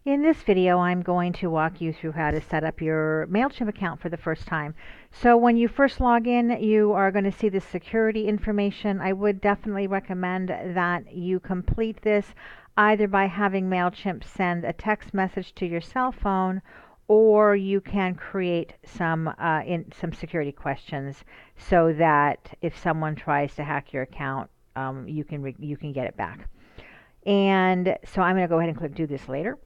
In this video, I'm going to walk you through how to set up your MailChimp account for the first time. So when you first log in, you are going to see the security information. I would definitely recommend that you complete this either by having MailChimp send a text message to your cell phone, or you can create some security questions so that if someone tries to hack your account, you can get it back. And so I'm going to go ahead and click do this later.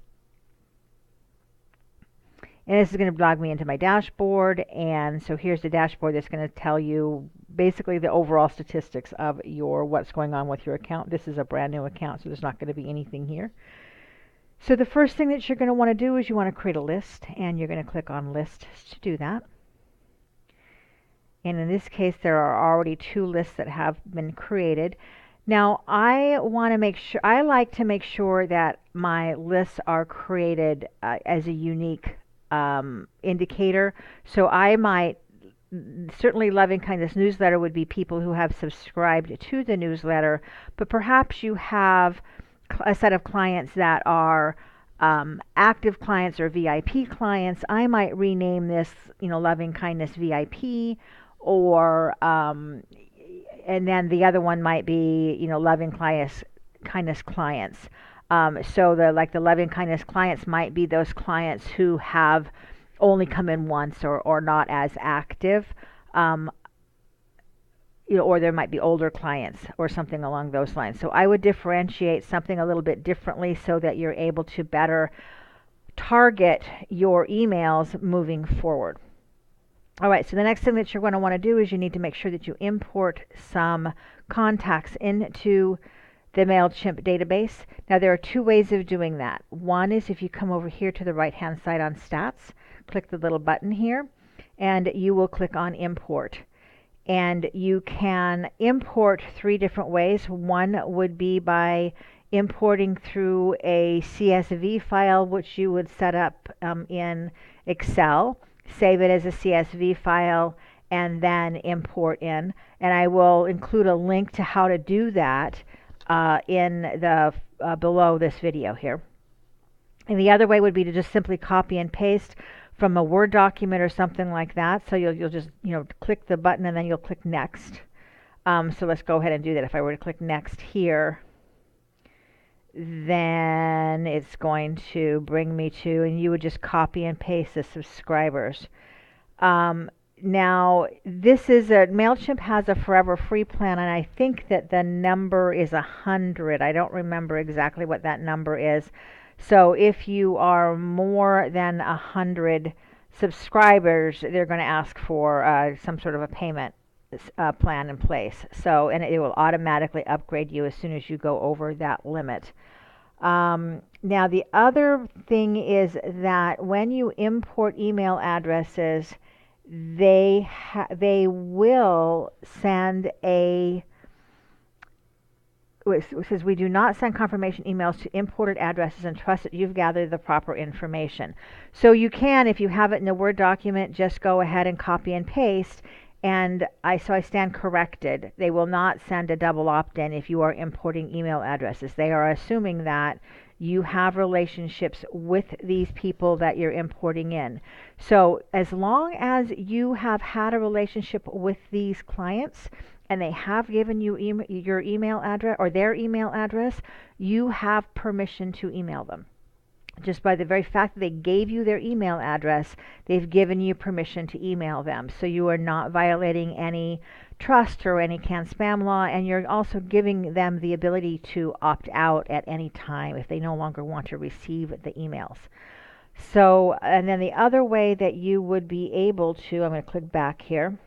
And this is going to log me into my dashboard. And so here's the dashboard that's going to tell you basically the overall statistics of what's going on with your account. This is a brand new account, so there's not going to be anything here. So the first thing that you're going to want to do is you want to create a list, and you're going to click on Lists to do that. And in this case, there are already 2 lists that have been created. Now, I like to make sure that my lists are created as a unique indicator. So I might certainly Loving Kindness newsletter would be people who have subscribed to the newsletter, but perhaps you have a set of clients that are active clients or VIP clients. I might rename this, Loving Kindness VIP, or and then the other one might be, Loving Kindness clients. So the Loving Kindness clients might be those clients who have only come in once or not as active, or there might be older clients or something along those lines. So I would differentiate something a little bit differently so that you're able to better target your emails moving forward. All right, so the next thing that you're going to want to do is you need to make sure that you import some contacts into the MailChimp database. Now there are 2 ways of doing that. One is if you come over here to the right hand side on Stats, click the little button here, and you will click on Import. And you can import 3 different ways. One would be by importing through a CSV file, which you would set up in Excel, save it as a CSV file, and then import in. And I will include a link to how to do that in the below this video here. And the other way would be to just simply copy and paste from a Word document or something like that. So you'll just click the button and then you'll click Next. So let's go ahead and do that. If I were to click Next here, then it's going to bring me to, and you would just copy and paste the subscribers. Now, MailChimp has a forever free plan, and I think that the number is 100. I don't remember exactly what that number is. So if you are more than 100 subscribers, they're going to ask for some sort of a payment plan in place. So, and it will automatically upgrade you as soon as you go over that limit. Now, the other thing is that when you import email addresses, they will send it says we do not send confirmation emails to imported addresses and trust that you've gathered the proper information. So you can, if you have it in a Word document, just go ahead and copy and paste. And I stand corrected. They will not send a double opt-in if you are importing email addresses. They are assuming that you have relationships with these people that you're importing in. So as long as you have had a relationship with these clients and they have given you your email address or their email address, you have permission to email them. Just by the very fact that they gave you their email address, they've given you permission to email them. So you are not violating any trust or any canned spam law, and you're also giving them the ability to opt out at any time if they no longer want to receive the emails. So, and then the other way that you would be able to, I'm going to click back here,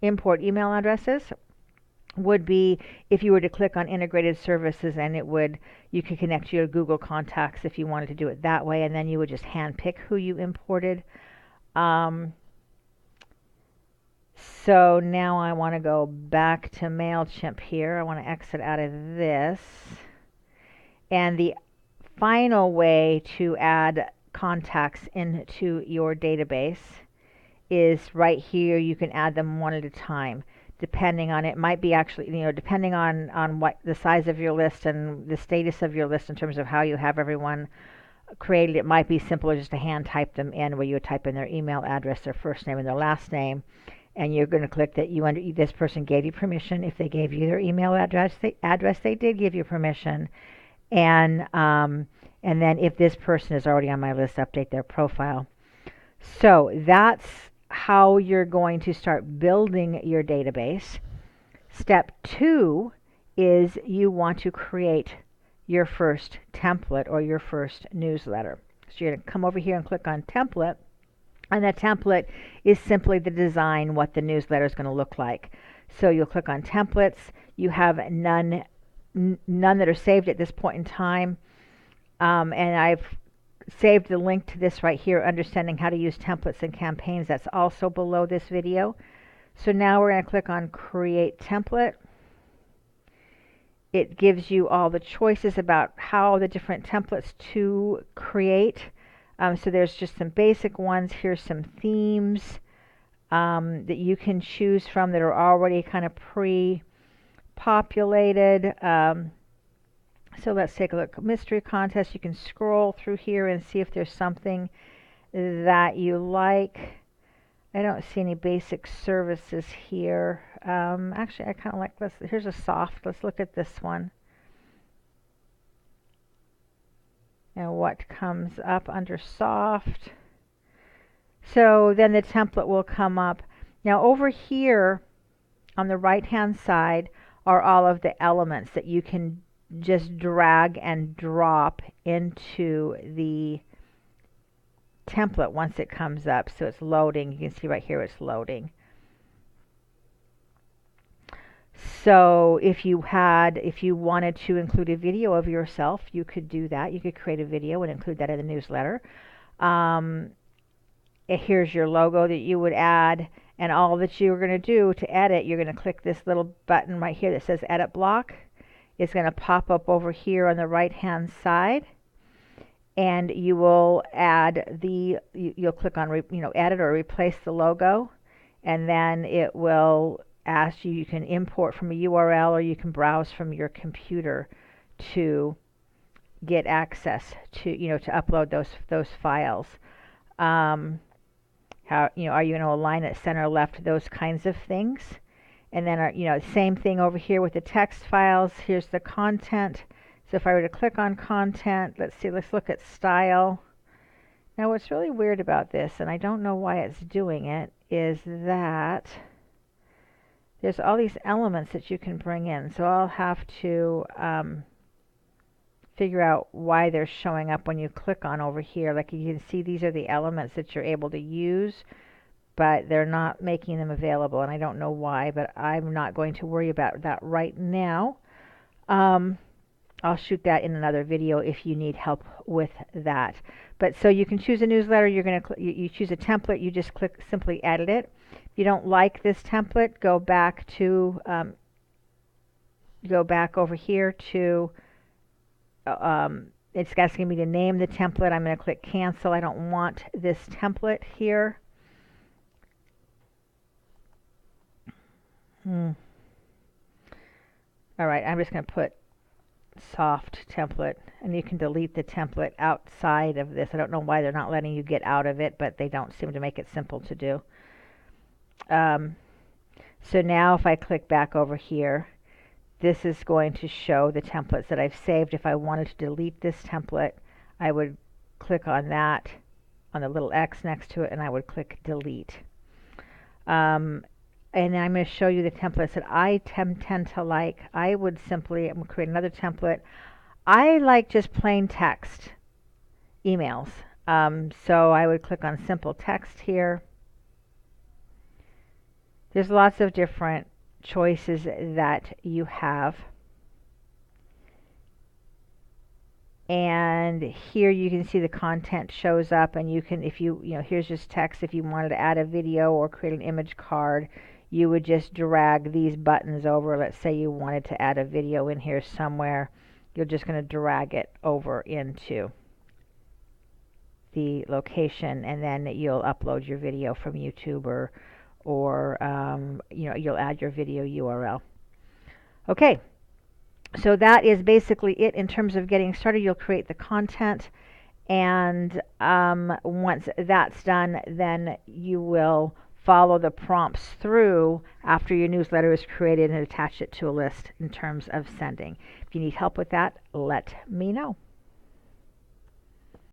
import email addresses, would be if you were to click on integrated services, and you could connect to your Google contacts if you wanted to do it that way, and then you would just hand pick who you imported. So now I want to go back to MailChimp here. I want to exit out of this. And the final way to add contacts into your database is right here. You can add them one at a time. Depending on, it might be actually, depending on what the size of your list and the status of your list in terms of how you have everyone created, it might be simpler just to hand type them in, where you would type in their email address, their first name, and their last name, and you're going to click that this person gave you permission. If they gave you their email address, they did give you permission, and then if this person is already on my list, update their profile. So that's how you're going to start building your database. Step 2 is you want to create your first template or your first newsletter. So you're going to come over here and click on template, and the template is simply the design, what the newsletter is going to look like. So you'll click on templates. You have none that are saved at this point in time, and I've saved the link to this right here, understanding how to use templates and campaigns. That's also below this video. So now we're going to click on create template. It gives you all the choices about how the different templates to create. So there's just some basic ones. Here's some themes that you can choose from that are already kind of pre-populated. So let's take a look. Mystery contest. You can scroll through here and see if there's something that you like. I don't see any basic services here. Actually, I kind of like this. Here's a soft. Let's look at this one. And what comes up under soft. So then the template will come up. Now over here on the right hand side are all of the elements that you can just drag and drop into the template once it comes up. So it's loading. You can see right here it's loading. So if you wanted to include a video of yourself, you could do that. You could create a video and include that in the newsletter. Here's your logo that you would add, and all that you're going to do to edit, you're going to click this little button right here that says edit block. It's going to pop up over here on the right hand side, and you will add you'll click on edit or replace the logo, and then it will ask you can import from a URL or you can browse from your computer to get access to to upload those files. How are you going to align it center left, those kinds of things. And then same thing over here with the text files. Here's the content. So if I were to click on content, let's look at style. Now what's really weird about this, and I don't know why it's doing it, is that there's all these elements that you can bring in. So I'll have to figure out why they're showing up when you click on over here. Like you can see, these are the elements that you're able to use, but they're not making them available, and I don't know why, but I'm not going to worry about that right now. I'll shoot that in another video if you need help with that. But so you can choose a newsletter. You choose a template. You just simply edit it. If you don't like this template, go back over here to. It's asking me to name the template. I'm going to click cancel. I don't want this template here. All right, I'm just going to put soft template, and you can delete the template outside of this. I don't know why they're not letting you get out of it, but they don't seem to make it simple to do. So now if I click back over here, this is going to show the templates that I've saved. If I wanted to delete this template, I would click on that, on the little X next to it, and I would click delete. And then I'm going to show you the templates that I tend to like. I'm going to create another template. I like just plain text emails. So I would click on simple text here. There's lots of different choices that you have. And here you can see the content shows up, and you can, here's just text. If you wanted to add a video or create an image card, you would just drag these buttons over. Let's say you wanted to add a video in here somewhere. You're just going to drag it over into the location, and then you'll upload your video from YouTube or you'll add your video URL. Okay, so that is basically it in terms of getting started. You'll create the content, And once that's done, then you will follow the prompts through after your newsletter is created and attach it to a list in terms of sending. If you need help with that, let me know.